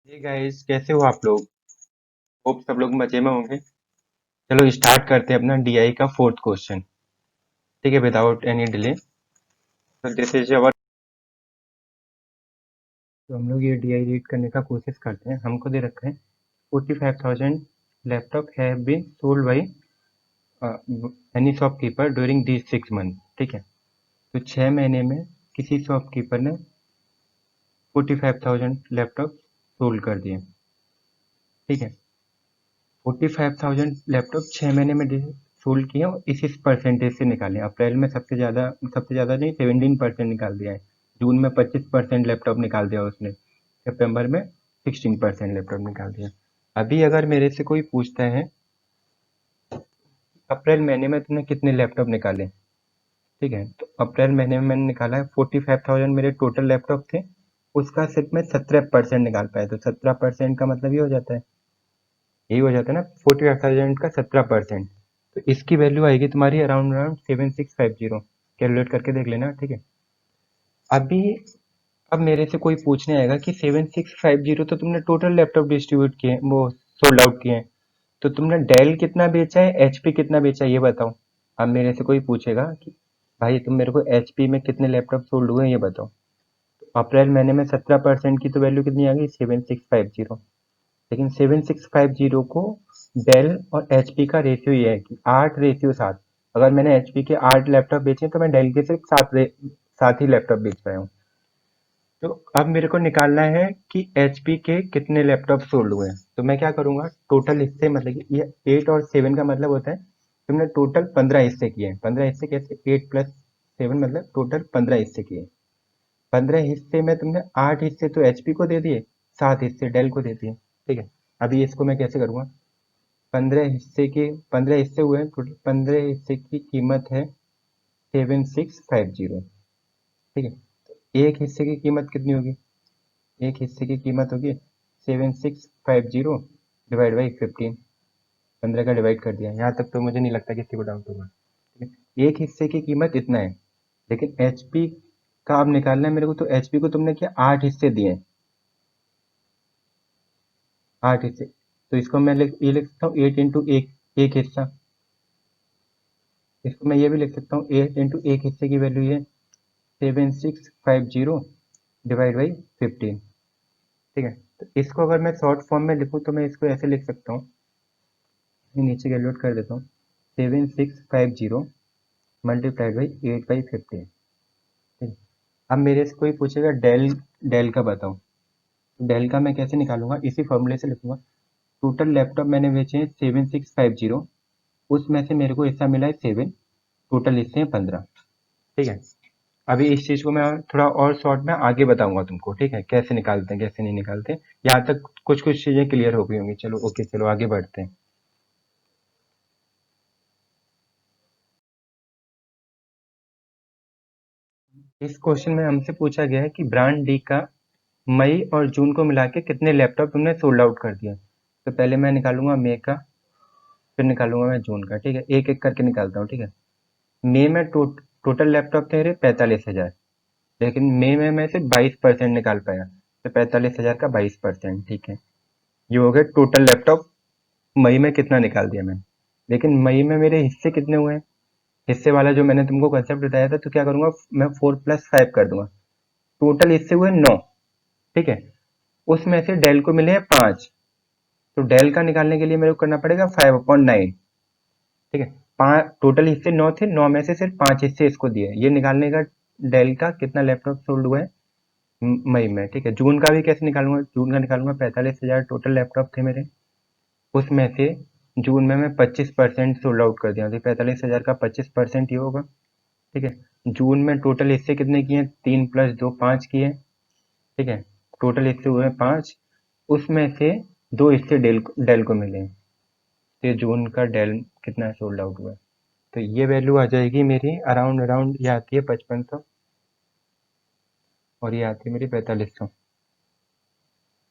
Hey guys, कैसे हो आप लोग? होप सब लोग मजे में होंगे। चलो स्टार्ट करते हैं अपना डीआई का फोर्थ क्वेश्चन। ठीक है, विदाउट एनी डिले। तो दिस इज अवर। तो हम लोग ये डीआई रीड करने का कोशिश करते हैं। हमको दे रखा है 45,000 laptop have been sold by any shopkeeper during these 6 month. ठीक है, तो 6 महीने में किसी शॉपकीपर ने 45,000 लैपटॉप सोल्ड कर दिए। ठीक है, 45,000 लैपटॉप 6 महीने में सोल्ड किए और इस परसेंटेज से निकाले। अप्रैल में सबसे ज्यादा नहीं, 17% निकाल दिया है। जून में 25% लैपटॉप निकाल दिया उसने। सितंबर में 16% लैपटॉप निकाल दिया। अभी अगर मेरे से कोई पूछता है अप्रैल महीने में तुमने कितने लैपटॉप निकाले, ठीक है, तो अप्रैल महीने में मैंने निकाला है 45,000 मेरे टोटल लैपटॉप थे। उसका सिर्फ मैं 17% निकाल पाया, तो 17% का मतलब ये हो जाता है, यही हो जाता है ना, 45,000 का 17%। तो इसकी वैल्यू आएगी तुम्हारी अराउंड अराउंड 7650। कैलकुलेट करके देख लेना, ठीक है। अभी अब मेरे से कोई पूछने आएगा कि 7650 तो तुमने टोटल लैपटॉप डिस्ट्रीब्यूट किए, वो सोल्ड आउट किए हैं, तो तुमने डेल कितना बेचा है, एचपी कितना बेचा है, ये बताओ। अब मेरे से कोई पूछेगा कि भाई तुम मेरे को एचपी में कितने लैपटॉप सोल्ड हुए हैं, ये बताओ। तो अप्रैल महीने में 17% की तो वैल्यू कितनी आ गई, 7650। लेकिन 7650 को डेल और एचपी का रेशियो ये है कि 8:7। अगर मैंने एचपी के 8 लैपटॉप बेचे तो मैं डेल के सिर्फ 7 ही लैपटॉप बेच पाया हूँ। तो अब मेरे को निकालना है कि एचपी के कितने लैपटॉप सोल्ड हुए हैं। तो मैं क्या करूंगा, टोटल हिस्से, मतलब कि ये 8 और 7 का मतलब होता है तुमने टोटल 15 हिस्से किए हैं। 15 हिस्से कैसे, 8+7 मतलब टोटल 15 हिस्से किए। 15 हिस्से में तुमने 8 हिस्से तो एचपी को दे दिए, 7 हिस्से डेल को दे दिए। ठीक है, अभी इसको मैं कैसे करूंगा, 15 हिस्से हुए हैं, टोटल 15 हिस्से की कीमत है 7650। ठीक है, तो एक हिस्से की कीमत कितनी होगी, एक हिस्से की कीमत होगी 7650 डिवाइड बाई 15। 15 का डिवाइड कर दिया, यहाँ तक तो मुझे नहीं लगता किसी को डाउट होगा। ठीक है, एक हिस्से की कीमत इतना है। लेकिन एचपी का अब निकालना है मेरे को, तो एचपी को तुमने क्या 8 हिस्से दिए, 8 हिस्से। तो इसको मैं ये लिख सकता हूँ 8 इंटू एक हिस्सा। इसको मैं ये भी लिख सकता हूँ 8 इंटू एक हिस्से की वैल्यू ये 7650 डिवाइड बाई 15। ठीक है, तो इसको अगर मैं शॉर्ट फॉर्म में लिखूँ तो मैं इसको ऐसे लिख सकता हूँ, नीचे कैलकुलेट कर देता हूँ, 7650 मल्टीप्लाइड बाई 8/15। ठीक है, अब मेरे से कोई पूछेगा डेल, डेल का बताओ। डेल का मैं कैसे निकालूंगा, इसी फॉर्मूले से लिखूंगा। टोटल लैपटॉप मैंने बेचे हैं 7650, उसमें से मेरे को हिस्सा मिला है 7, टोटल हिस्से हैं 15। ठीक है, अभी इस चीज को मैं थोड़ा और शॉर्ट में आगे बताऊंगा तुमको, ठीक है, कैसे निकालते हैं कैसे नहीं निकालते। यहाँ तक कुछ कुछ चीजें क्लियर हो गई होंगी। चलो ओके, चलो आगे बढ़ते हैं। इस क्वेश्चन में हमसे पूछा गया है कि ब्रांड डी का मई और जून को मिला के कितने लैपटॉप तुमने सोल्ड आउट कर दिया। तो पहले मैं निकालूंगा मई का, फिर निकालूंगा मैं जून का। ठीक है, एक एक करके निकालता हूँ। ठीक है, मई में टोटल लैपटॉप थे मेरे 45,000, लेकिन मई में मैं सिर्फ 22% निकाल पाया, तो 45,000 का 22%। ठीक है, ये हो गया टोटल लैपटॉप। मई में कितना निकाल दिया मैंने, लेकिन मई में मेरे हिस्से कितने हुए हैं, हिस्से वाला जो मैंने तुमको कंसेप्ट बताया था, तो क्या करूंगा, मैं 4+5 कर दूंगा। टोटल हिस्से हुए 9। ठीक है, उसमें से डेल को मिले हैं 5, तो डेल का निकालने के लिए मेरे को करना पड़ेगा 5/9। ठीक है, पाँच टोटल हिस्से 9 थे, 9 में से सिर्फ 5 हिस्से इसको दिए, ये निकालने का डेल का कितना लैपटॉप सोल्ड हुआ है मई में। ठीक है, जून का भी कैसे निकालूंगा, जून का निकालूंगा 45,000 टोटल लैपटॉप थे मेरे, उसमें से जून में मैं 25% सोल्ड आउट कर दिया, तो 45,000 का 25% ये होगा। ठीक है, जून में टोटल हिस्से कितने किए, 3+2 5 किए। ठीक है, टोटल हिस्से हुए 5, उसमें से 2 हिस्से डेल डेल को मिले, तो जून का डेल कितना सोल्ड आउट हुआ है। तो ये वैल्यू आ जाएगी मेरी अराउंड अराउंड, ये आती है 5500, और ये आती है मेरी 4500।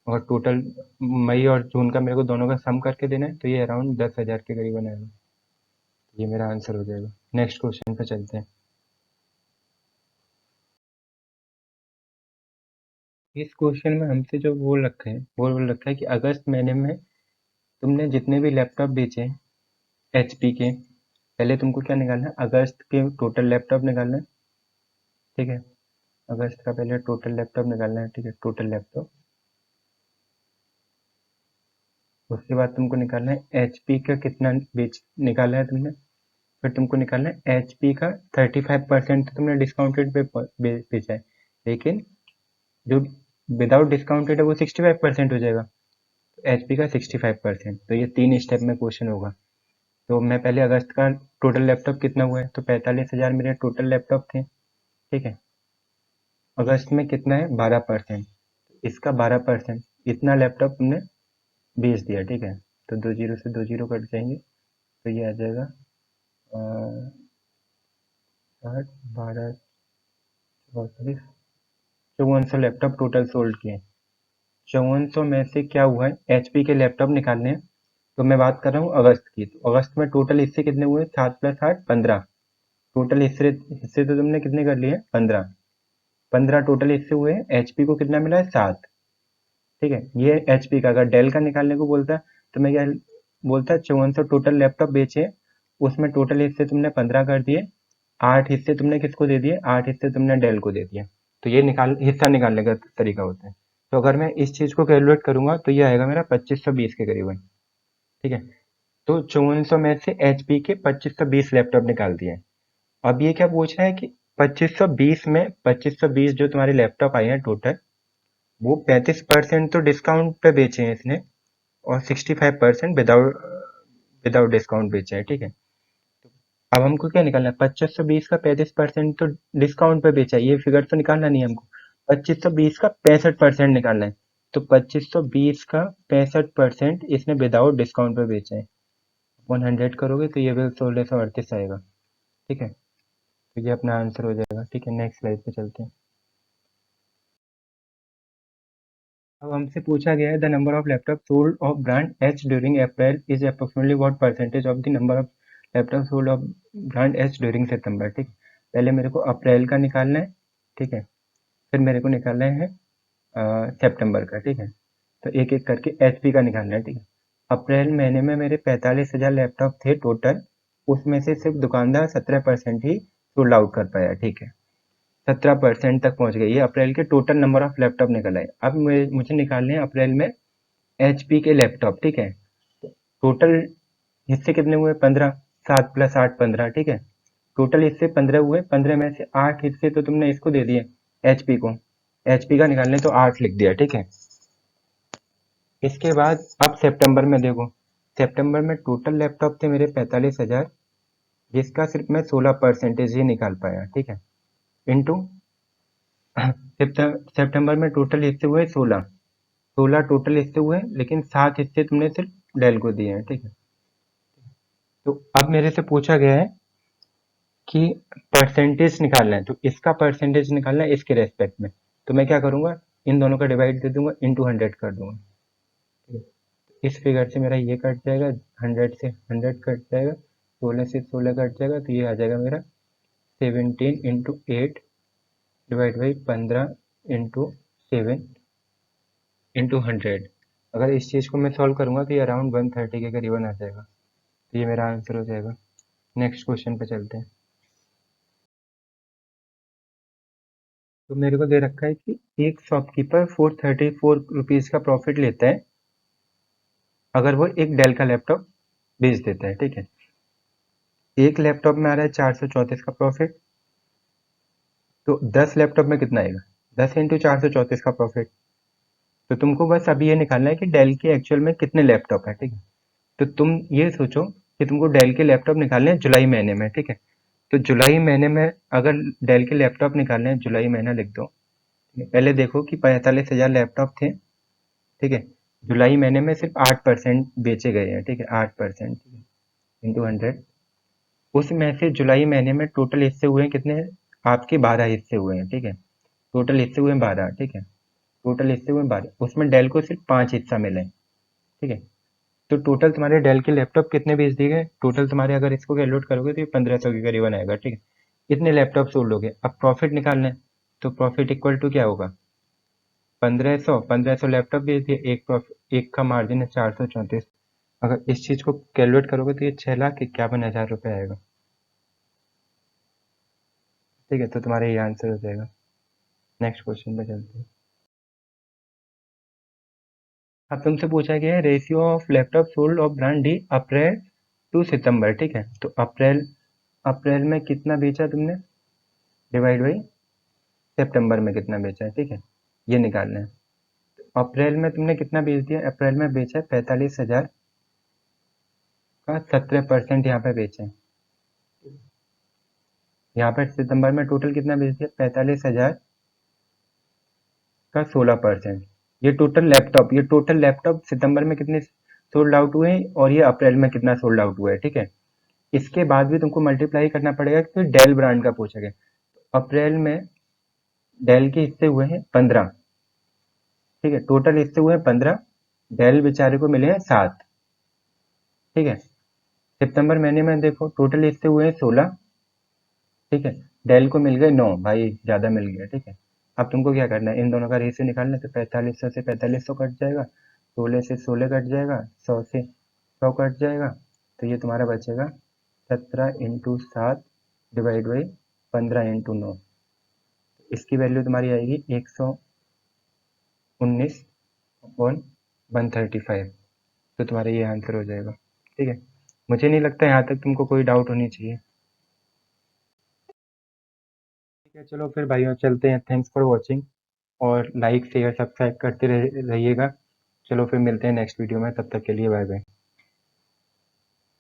और टोटल मई और जून का मेरे को दोनों का सम करके देना है, तो ये अराउंड 10,000 के करीबन आएगा। ये मेरा आंसर हो जाएगा। नेक्स्ट क्वेश्चन पे चलते हैं। इस क्वेश्चन में हमसे जो बोल रखा है कि अगस्त महीने में तुमने जितने भी लैपटॉप बेचे एचपी के, पहले तुमको क्या निकालना है, अगस्त के टोटल लैपटॉप निकालना है। ठीक है, अगस्त का पहले टोटल लैपटॉप निकालना है। ठीक है, टोटल लैपटॉप। उसके बाद तुमको निकालना है एचपी का कितना बेच निकाला है तुमने। फिर तुमको निकालना है एचपी का 35% तो तुमने डिस्काउंटेड पे बेचा है, लेकिन जो विदाउट डिस्काउंटेड है वो 65% हो जाएगा। एचपी का 65%, तो ये 3 स्टेप में क्वेश्चन होगा। तो मैं पहले अगस्त का टोटल लैपटॉप कितना हुआ है, तो 45,000 मेरे टोटल लैपटॉप थे। ठीक है, अगस्त में कितना है, 12%। इसका 12%, इतना लैपटॉप तुमने बेच दिया। ठीक है, तो 2 जीरो से 2 जीरो कट जाएंगे, तो ये आ जाएगा 60, 12, 34, 5400 लैपटॉप टोटल सोल्ड किए। 5400 में से क्या हुआ है, एचपी के लैपटॉप निकालने हैं। तो मैं बात कर रहा हूँ अगस्त की, तो अगस्त में टोटल हिस्से कितने हुए, 7 + 8 15। टोटल हिस्से हिस्से तो तुमने कितने कर लिए, 15। 15 टोटल हिस्से हुए, एचपी को कितना मिला है, 7। ठीक है, ये एचपी का। अगर डेल का निकालने को बोलता तो मैं क्या बोलता, 5400 टोटल लैपटॉप बेचे, उसमें टोटल हिस्से तुमने 15 कर दिए, 8 हिस्से तुमने किसको दे दिए, 8 हिस्से तुमने डेल को दे दिए। तो ये हिस्सा निकालने का तरीका होता है। तो अगर मैं इस चीज को कैलकुलेट करूंगा तो ये आएगा मेरा 2520 के करीबन। ठीक है, तो 5400 में से एचपी के 2520 लैपटॉप निकाल दिए। अब ये क्या पूछ रहा है कि 2520 में 2520 जो तुम्हारे लैपटॉप आए हैं टोटल, वो 35% तो डिस्काउंट पे बेचे हैं इसने, और 65% विदाउट विदाउट डिस्काउंट बेचा है। ठीक है, अब हमको क्या निकालना है, 2520 का 35% तो डिस्काउंट पे बेचा है, ये फिगर तो निकालना नहीं है हमको। 2520 का 65% निकालना है। तो 2520 का 65% इसने विदाउट डिस्काउंट पे बेचा है। 100 करोगे तो ये बिल 1638 आएगा। ठीक है, तो ये अपना आंसर हो जाएगा। ठीक है, नेक्स्ट स्लाइड पे चलते हैं। अब हमसे पूछा गया है the number of laptop sold of brand H during April is approximately what percentage of the number of laptop sold of brand H during September. ठीक है, पहले मेरे को अप्रैल का निकालना है। ठीक है, फिर मेरे को निकालना है सितंबर का। ठीक है, तो एक एक करके एचपी का निकालना है। ठीक है, अप्रैल महीने में मेरे 45,000 लैपटॉप थे टोटल, उसमें से सिर्फ दुकानदार 17% ही सोल्ड आउट कर पाया। ठीक है, 17% तक पहुंच गए, ये अप्रैल के टोटल नंबर ऑफ लैपटॉप निकल आए। अब मुझे निकालने हैं अप्रैल में एचपी के लैपटॉप। ठीक है, टोटल हिस्से कितने हुए, 15। 7 + 8 15। ठीक है, टोटल हिस्से 15 हुए, 15 में से 8 हिस्से तो तुमने इसको दे दिए, एचपी को। एचपी का निकालने तो 8 लिख दिया। ठीक है, इसके बाद अब सितंबर में देखो, सितंबर में टोटल लैपटॉप थे मेरे 45,000, जिसका सिर्फ मैं 16% ही निकाल पाया। ठीक है, इंटू सितंबर में टोटल हिस्से हुए 16। 16 टोटल हिस्से हुए, लेकिन 7 हिस्से तुमने सिर्फ डेल को दिए हैं। ठीक है, तो अब मेरे से पूछा गया है कि परसेंटेज निकालना है, तो इसका परसेंटेज निकालना है इसके रेस्पेक्ट में। तो मैं क्या करूंगा, इन दोनों का डिवाइड दे दूंगा, इंटू 100 कर दूंगा। ठीक है, तो इस फिगर से मेरा ये कट जाएगा, 100 से 100 कट जाएगा, 16 से 16 कट जाएगा, तो ये आ जाएगा मेरा 17 × 8 डिवाइड बाई 15 इंटू 7 × 100। अगर इस चीज़ को मैं सॉल्व करूंगा तो ये अराउंड 130 के करीबन आ जाएगा। तो ये मेरा आंसर हो जाएगा। नेक्स्ट क्वेश्चन पे चलते हैं। तो मेरे को दे रखा है कि एक शॉपकीपर 434 रुपीज़ का प्रॉफिट लेता है अगर वो एक डेल का लैपटॉप बेच देता है। ठीक है, एक लैपटॉप में आ रहा है 434 का प्रॉफिट, तो 10 लैपटॉप में कितना आएगा, 10 × 434 का प्रॉफिट। तो तुमको बस अभी ये निकालना है कि डेल के एक्चुअल में कितने लैपटॉप है। ठीक है, तो तुम ये सोचो कि तुमको डेल के लैपटॉप निकालने हैं जुलाई महीने में। ठीक है, तो जुलाई महीने में अगर डेल के लैपटॉप निकालने हैं, जुलाई महीना लिख दो। पहले देखो कि 45,000 लैपटॉप थे। ठीक है, जुलाई महीने में सिर्फ 8% बेचे गए हैं। ठीक है, 8%, इंटू 100। उसमें से जुलाई महीने में टोटल हिस्से हुए हैं कितने, आपके 12 हिस्से हुए हैं। ठीक है, टोटल हिस्से हुए हैं 12। ठीक है, टोटल हिस्से हुए 12, उसमें डेल को सिर्फ 5 हिस्सा मिले। ठीक है, तो टोटल तुम्हारे डेल के लैपटॉप कितने बेच दिए गए, टोटल तुम्हारे अगर इसको कैलकुलेट करोगे तो ये 1500 के करीबन आएगा। ठीक है, इतने लैपटॉप सोल्ड हो गए। अब प्रॉफिट निकालना है, तो प्रॉफिट इक्वल टू क्या होगा, 1500 लैपटॉप बेच दिए, एक का मार्जिन है 434। अगर इस चीज को कैलकुलेट करोगे तो ये 6,51,000 रुपये आएगा। ठीक है, तो तुम्हारा ये आंसर हो जाएगा। नेक्स्ट क्वेश्चन पे चलते हैं। अब तुमसे पूछा गया है ratio of laptop sold of brand D April to September. ठीक है, तो अप्रैल अप्रैल में कितना बेचा तुमने, डिवाइड बाई सितंबर में कितना बेचा है। ठीक है, ये निकालना है। अप्रैल में तुमने कितना बेच दिया, अप्रैल में बेचा है 45,000 का 17% यहाँ पे बेचे हैं। यहाँ पर सितंबर में टोटल कितना बेच दिया, 45,000 का 16%। ये टोटल लैपटॉप सितंबर में कितने सोल्ड आउट हुए हैं और ये अप्रैल में कितना सोल्ड आउट हुआ है। ठीक है, इसके बाद भी तुमको मल्टीप्लाई करना पड़ेगा कि डेल ब्रांड का पूछा गया। अप्रैल में डेल के हिस्से हुए हैं 15। ठीक है, टोटल हिस्से हुए हैं 15, डेल बेचारे को मिले हैं 7। ठीक है, सितंबर महीने में देखो टोटल हिस्से हुए हैं 16। ठीक है, डेल को मिल गए 9, भाई ज्यादा मिल गया। ठीक है, अब तुमको क्या करना है, इन दोनों का रेशियो निकालना है। तो 4500 से 4500 कट जाएगा, 16 से 16 कट जाएगा, 100 से 100 कट जाएगा। तो ये तुम्हारा बचेगा 17 × 7 डिवाइड बाई 15 × 9। इसकी वैल्यू तुम्हारी आएगी 119/135। तो तुम्हारा ये आंसर हो जाएगा। ठीक है, मुझे नहीं लगता यहाँ तक तुमको कोई डाउट होनी चाहिए। ठीक है, चलो फिर भाइयों चलते हैं। थैंक्स फॉर वॉचिंग, और लाइक शेयर सब्सक्राइब करते रहिएगा। चलो फिर मिलते हैं नेक्स्ट वीडियो में, तब तक के लिए बाय बाय।